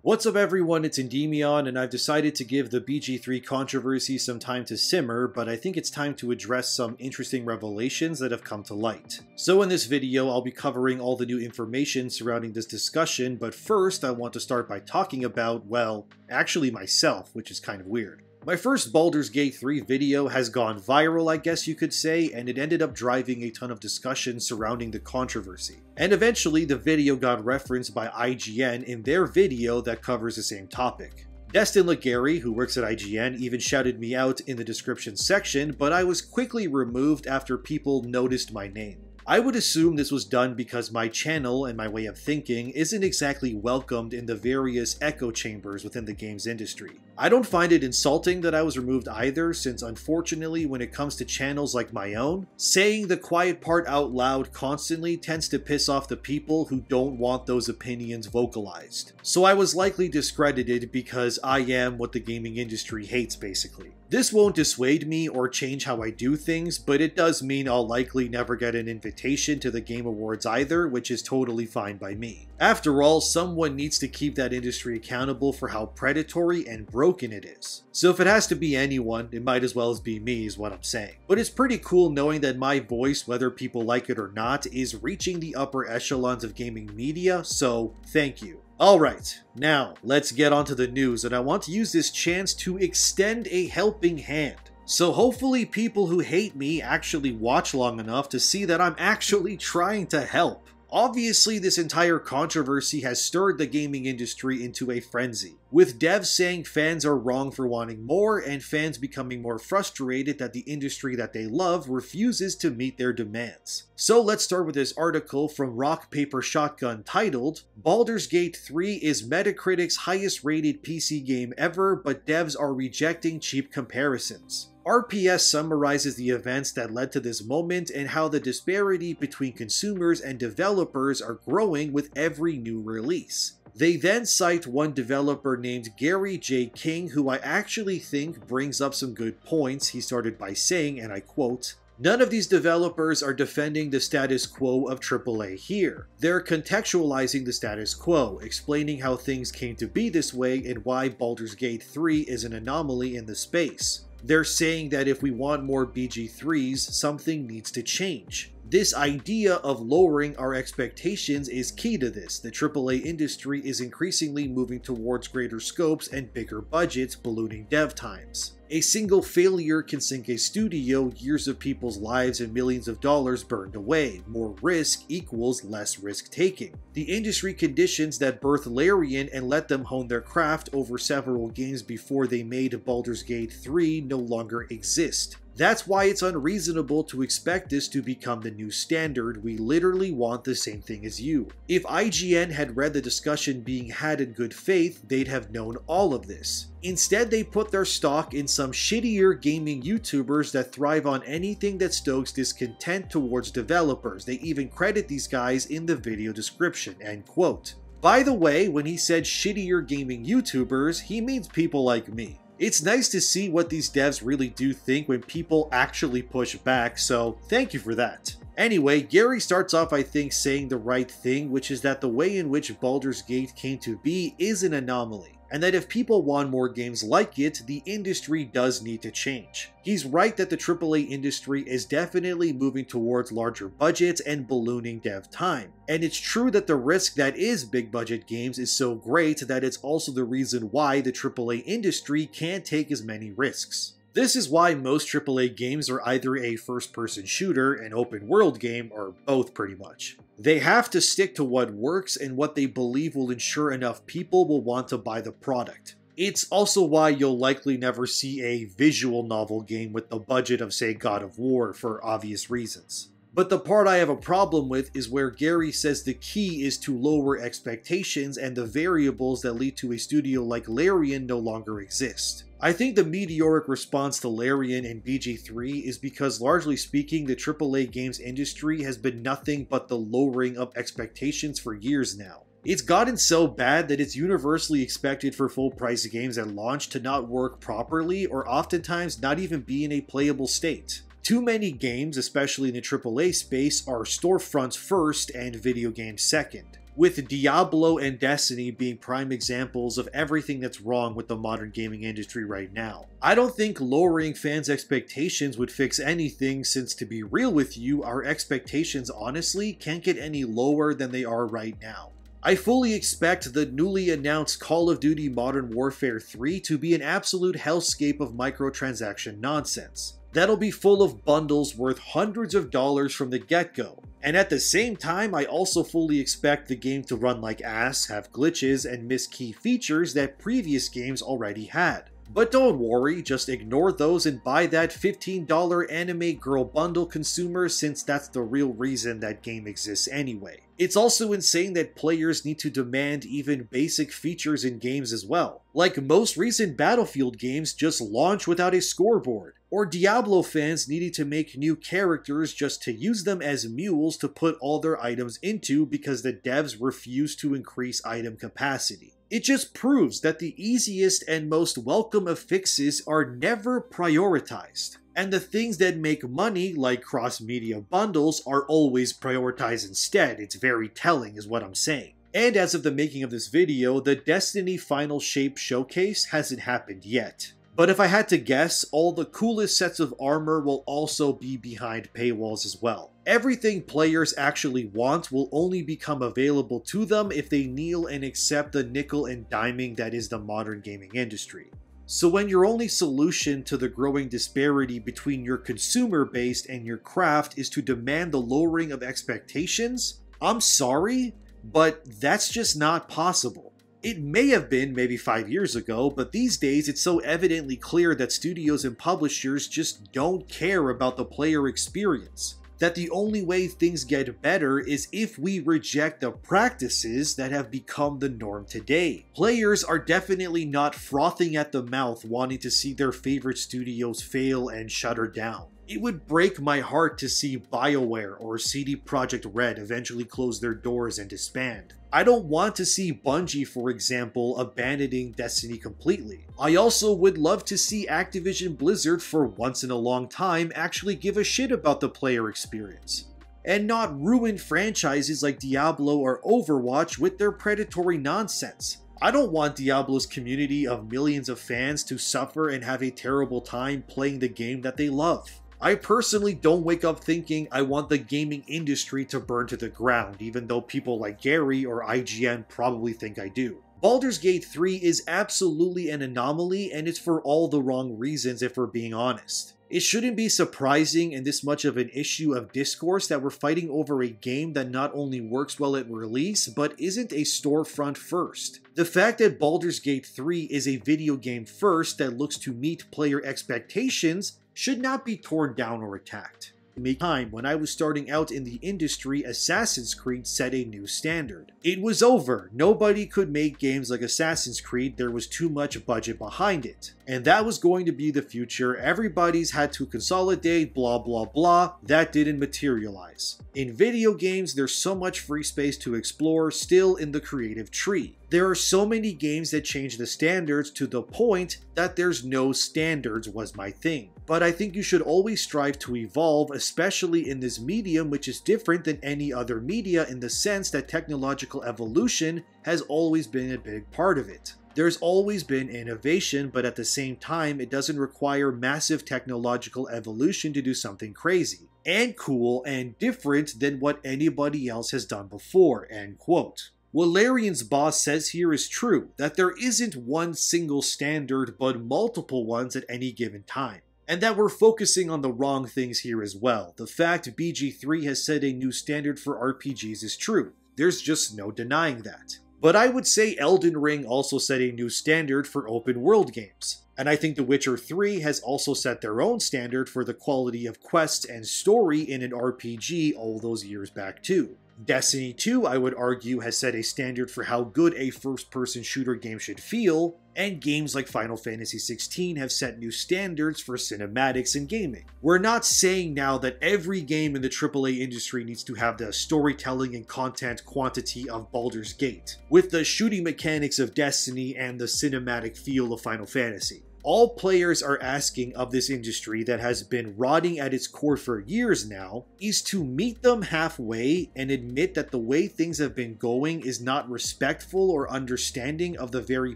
What's up everyone, it's Endymion, and I've decided to give the BG3 controversy some time to simmer, but I think it's time to address some interesting revelations that have come to light. So in this video, I'll be covering all the new information surrounding this discussion, but first I want to start by talking about, well, actually myself, which is kind of weird. My first Baldur's Gate 3 video has gone viral, I guess you could say, and it ended up driving a ton of discussion surrounding the controversy. And eventually, the video got referenced by IGN in their video that covers the same topic. Destin Legary, who works at IGN, even shouted me out in the description section, but I was quickly removed after people noticed my name. I would assume this was done because my channel and my way of thinking isn't exactly welcomed in the various echo chambers within the games industry. I don't find it insulting that I was removed either, since unfortunately when it comes to channels like my own, saying the quiet part out loud constantly tends to piss off the people who don't want those opinions vocalized. So I was likely discredited because I am what the gaming industry hates, basically. This won't dissuade me or change how I do things, but it does mean I'll likely never get an invitation to the Game Awards either, which is totally fine by me. After all, someone needs to keep that industry accountable for how predatory and broken it is. So if it has to be anyone, it might as well be me, is what I'm saying. But it's pretty cool knowing that my voice, whether people like it or not, is reaching the upper echelons of gaming media, so thank you. Alright, now let's get on to the news, and I want to use this chance to extend a helping hand. So hopefully people who hate me actually watch long enough to see that I'm actually trying to help. Obviously, this entire controversy has stirred the gaming industry into a frenzy, with devs saying fans are wrong for wanting more, and fans becoming more frustrated that the industry that they love refuses to meet their demands. So let's start with this article from Rock Paper Shotgun titled, "Baldur's Gate 3 is Metacritic's highest rated PC game ever, but devs are rejecting cheap comparisons." RPS summarizes the events that led to this moment and how the disparity between consumers and developers are growing with every new release. They then cite one developer named Gary J. King, who I actually think brings up some good points. He started by saying, and I quote, "None of these developers are defending the status quo of AAA here. They're contextualizing the status quo, explaining how things came to be this way and why Baldur's Gate 3 is an anomaly in the space. They're saying that if we want more BG3s, something needs to change. This idea of lowering our expectations is key to this. The AAA industry is increasingly moving towards greater scopes and bigger budgets, ballooning dev times. A single failure can sink a studio, years of people's lives and millions of dollars burned away. More risk equals less risk taking. The industry conditions that birthed Larian and let them hone their craft over several games before they made Baldur's Gate 3 no longer exist. That's why it's unreasonable to expect this to become the new standard. We literally want the same thing as you." If IGN had read the discussion being had in good faith, they'd have known all of this. Instead, they put their stock in some shittier gaming YouTubers that thrive on anything that stokes discontent towards developers. They even credit these guys in the video description, end quote. By the way, when he said shittier gaming YouTubers, he means people like me. It's nice to see what these devs really do think when people actually push back, so thank you for that. Anyway, Gary starts off I think saying the right thing, which is that the way in which Baldur's Gate came to be is an anomaly, and that if people want more games like it, the industry does need to change. He's right that the AAA industry is definitely moving towards larger budgets and ballooning dev time. And it's true that the risk that is big budget games is so great that it's also the reason why the AAA industry can't take as many risks. This is why most AAA games are either a first-person shooter, an open-world game, or both pretty much. They have to stick to what works and what they believe will ensure enough people will want to buy the product. It's also why you'll likely never see a visual novel game with the budget of, say, God of War, for obvious reasons. But the part I have a problem with is where Gary says the key is to lower expectations and the variables that lead to a studio like Larian no longer exist. I think the meteoric response to Larian and BG3 is because, largely speaking, the AAA games industry has been nothing but the lowering of expectations for years now. It's gotten so bad that it's universally expected for full-price games at launch to not work properly or oftentimes not even be in a playable state. Too many games, especially in the AAA space, are storefronts first and video games second. with Diablo and Destiny being prime examples of everything that's wrong with the modern gaming industry right now. I don't think lowering fans' expectations would fix anything, since to be real with you, our expectations honestly can't get any lower than they are right now. I fully expect the newly announced Call of Duty Modern Warfare 3 to be an absolute hellscape of microtransaction nonsense. That'll be full of bundles worth hundreds of dollars from the get-go. And at the same time, I also fully expect the game to run like ass, have glitches, and miss key features that previous games already had. But don't worry, just ignore those and buy that $15 anime girl bundle, consumer, since that's the real reason that game exists anyway. It's also insane that players need to demand even basic features in games as well. Like most recent Battlefield games just launch without a scoreboard, or Diablo fans needing to make new characters just to use them as mules to put all their items into because the devs refuse to increase item capacity. It just proves that the easiest and most welcome of fixes are never prioritized. And the things that make money, like cross-media bundles, are always prioritized instead. It's very telling is what I'm saying. And as of the making of this video, the Destiny Final Shape Showcase hasn't happened yet. But if I had to guess, all the coolest sets of armor will also be behind paywalls as well. Everything players actually want will only become available to them if they kneel and accept the nickel and diming that is the modern gaming industry. So when your only solution to the growing disparity between your consumer base and your craft is to demand the lowering of expectations, I'm sorry, but that's just not possible. It may have been maybe 5 years ago, but these days it's so evidently clear that studios and publishers just don't care about the player experience. That the only way things get better is if we reject the practices that have become the norm today. Players are definitely not frothing at the mouth wanting to see their favorite studios fail and shutter down. It would break my heart to see BioWare or CD Projekt Red eventually close their doors and disband. I don't want to see Bungie, for example, abandoning Destiny completely. I also would love to see Activision Blizzard, for once in a long time, actually give a shit about the player experience, and not ruin franchises like Diablo or Overwatch with their predatory nonsense. I don't want Diablo's community of millions of fans to suffer and have a terrible time playing the game that they love. I personally don't wake up thinking I want the gaming industry to burn to the ground, even though people like Gary or IGN probably think I do. Baldur's Gate 3 is absolutely an anomaly, and it's for all the wrong reasons if we're being honest. It shouldn't be surprising in this much of an issue of discourse that we're fighting over a game that not only works well at release, but isn't a storefront first. The fact that Baldur's Gate 3 is a video game first that looks to meet player expectations should not be torn down or attacked. In a time when I was starting out in the industry, Assassin's Creed set a new standard. It was over. Nobody could make games like Assassin's Creed, there was too much budget behind it. And that was going to be the future. Everybody's had to consolidate, blah blah blah. That didn't materialize. In video games, there's so much free space to explore still in the creative tree. There are so many games that change the standards to the point that there's no standards was my thing. But I think you should always strive to evolve, especially in this medium, which is different than any other media in the sense that technological evolution has always been a big part of it. There's always been innovation, but at the same time, it doesn't require massive technological evolution to do something crazy and cool and different than what anybody else has done before, end quote. What Larian's boss says here is true, that there isn't one single standard but multiple ones at any given time. And that we're focusing on the wrong things here as well. The fact BG3 has set a new standard for RPGs is true. There's just no denying that. But I would say Elden Ring also set a new standard for open world games. And I think The Witcher 3 has also set their own standard for the quality of quests and story in an RPG all those years back too. Destiny 2, I would argue, has set a standard for how good a first-person shooter game should feel, and games like Final Fantasy XVI have set new standards for cinematics and gaming. We're not saying now that every game in the AAA industry needs to have the storytelling and content quantity of Baldur's Gate, with the shooting mechanics of Destiny and the cinematic feel of Final Fantasy. All players are asking of this industry that has been rotting at its core for years now is to meet them halfway and admit that the way things have been going is not respectful or understanding of the very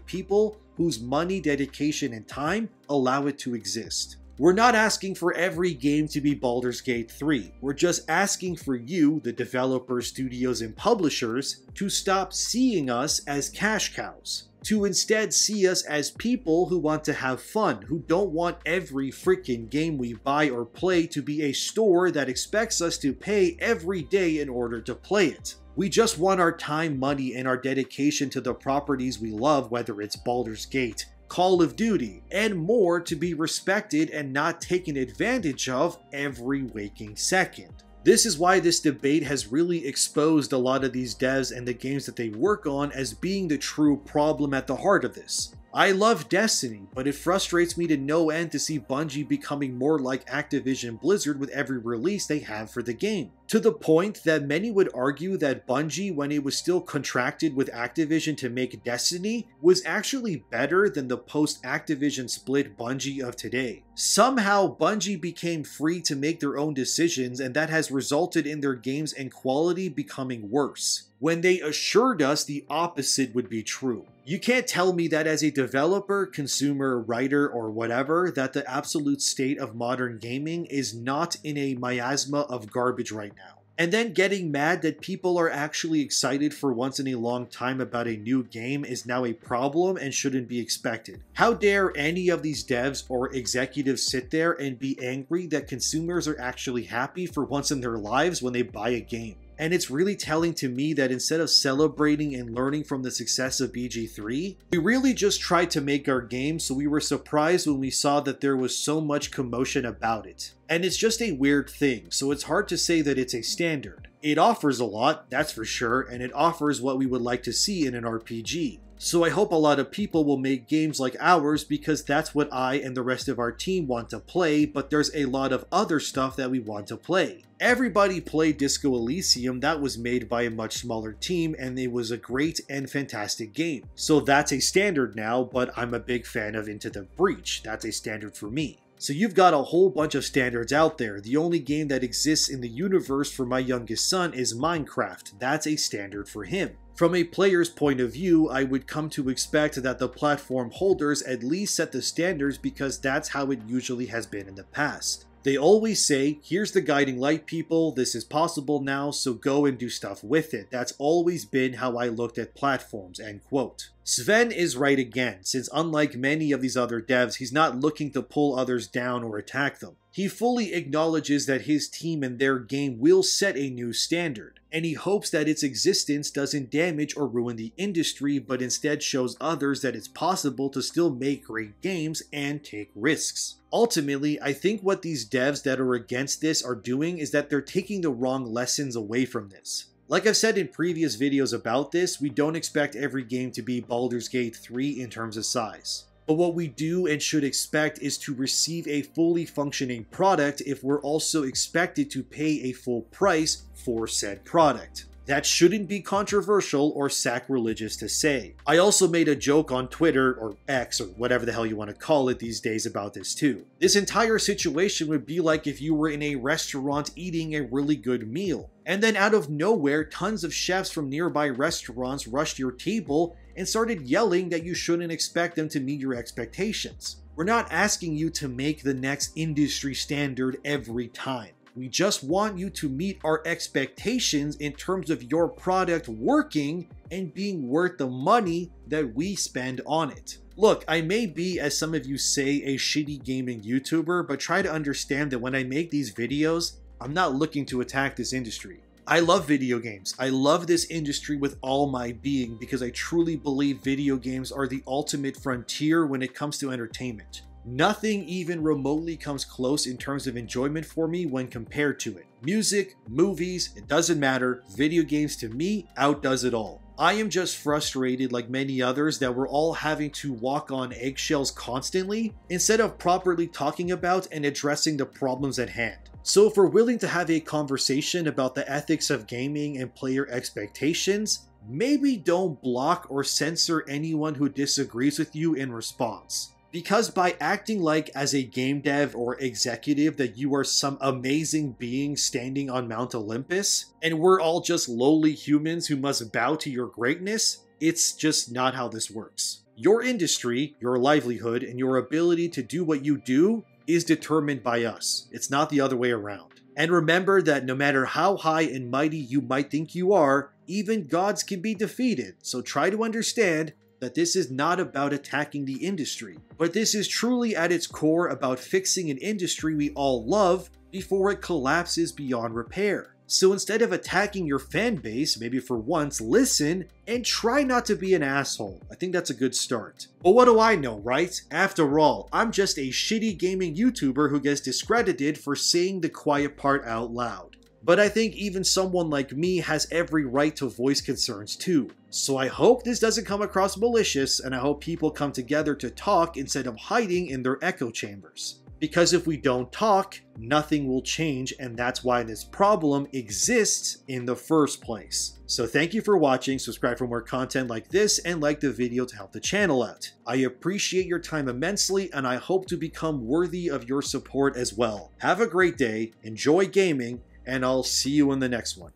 people whose money, dedication, and time allow it to exist. We're not asking for every game to be Baldur's Gate 3. We're just asking for you, the developers, studios, and publishers, to stop seeing us as cash cows. To instead see us as people who want to have fun, who don't want every freaking game we buy or play to be a store that expects us to pay every day in order to play it. We just want our time, money, and our dedication to the properties we love, whether it's Baldur's Gate, Call of Duty, and more, to be respected and not taken advantage of every waking second. This is why this debate has really exposed a lot of these devs and the games that they work on as being the true problem at the heart of this. I love Destiny, but it frustrates me to no end to see Bungie becoming more like Activision Blizzard with every release they have for the game. To the point that many would argue that Bungie, when it was still contracted with Activision to make Destiny, was actually better than the post-Activision split Bungie of today. Somehow, Bungie became free to make their own decisions, and that has resulted in their games and quality becoming worse, when they assured us the opposite would be true. You can't tell me that as a developer, consumer, writer, or whatever, that the absolute state of modern gaming is not in a miasma of garbage right now. And then getting mad that people are actually excited for once in a long time about a new game is now a problem and shouldn't be expected. How dare any of these devs or executives sit there and be angry that consumers are actually happy for once in their lives when they buy a game? And it's really telling to me that instead of celebrating and learning from the success of BG3, we really just tried to make our game, so we were surprised when we saw that there was so much commotion about it. And it's just a weird thing, so it's hard to say that it's a standard. It offers a lot, that's for sure, and it offers what we would like to see in an RPG. So I hope a lot of people will make games like ours because that's what I and the rest of our team want to play, but there's a lot of other stuff that we want to play. Everybody played Disco Elysium, that was made by a much smaller team, and it was a great and fantastic game. So that's a standard now, but I'm a big fan of Into the Breach. That's a standard for me. So you've got a whole bunch of standards out there. The only game that exists in the universe for my youngest son is Minecraft. That's a standard for him. From a player's point of view, I would come to expect that the platform holders at least set the standards because that's how it usually has been in the past. They always say, here's the guiding light, people, this is possible now, so go and do stuff with it. That's always been how I looked at platforms, end quote. Sven is right again, since unlike many of these other devs, he's not looking to pull others down or attack them. He fully acknowledges that his team and their game will set a new standard, and he hopes that its existence doesn't damage or ruin the industry, but instead shows others that it's possible to still make great games and take risks. Ultimately, I think what these devs that are against this are doing is that they're taking the wrong lessons away from this. Like I've said in previous videos about this, we don't expect every game to be Baldur's Gate 3 in terms of size. But what we do and should expect is to receive a fully functioning product if we're also expected to pay a full price for said product. That shouldn't be controversial or sacrilegious to say. I also made a joke on Twitter, or X, or whatever the hell you want to call it these days about this too. This entire situation would be like if you were in a restaurant eating a really good meal, and then out of nowhere, tons of chefs from nearby restaurants rushed your table and started yelling that you shouldn't expect them to meet your expectations. We're not asking you to make the next industry standard every time. We just want you to meet our expectations in terms of your product working and being worth the money that we spend on it. Look, I may be, as some of you say, a shitty gaming YouTuber, but try to understand that when I make these videos, I'm not looking to attack this industry. I love video games. I love this industry with all my being because I truly believe video games are the ultimate frontier when it comes to entertainment. Nothing even remotely comes close in terms of enjoyment for me when compared to it. Music, movies, it doesn't matter. Video games to me outdoes it all. I am just frustrated like many others that we're all having to walk on eggshells constantly instead of properly talking about and addressing the problems at hand. So if we're willing to have a conversation about the ethics of gaming and player expectations, maybe don't block or censor anyone who disagrees with you in response. Because by acting like as a game dev or executive that you are some amazing being standing on Mount Olympus, and we're all just lowly humans who must bow to your greatness, it's just not how this works. Your industry, your livelihood, and your ability to do what you do is determined by us. It's not the other way around. And remember that no matter how high and mighty you might think you are, even gods can be defeated. So try to understand that this is not about attacking the industry, but this is truly at its core about fixing an industry we all love before it collapses beyond repair. So instead of attacking your fan base, maybe for once, listen and try not to be an asshole. I think that's a good start. But what do I know, right? After all, I'm just a shitty gaming YouTuber who gets discredited for saying the quiet part out loud. But I think even someone like me has every right to voice concerns too. So I hope this doesn't come across malicious, and I hope people come together to talk instead of hiding in their echo chambers. Because if we don't talk, nothing will change, and that's why this problem exists in the first place. So thank you for watching, subscribe for more content like this, and like the video to help the channel out. I appreciate your time immensely, and I hope to become worthy of your support as well. Have a great day, enjoy gaming, and I'll see you in the next one.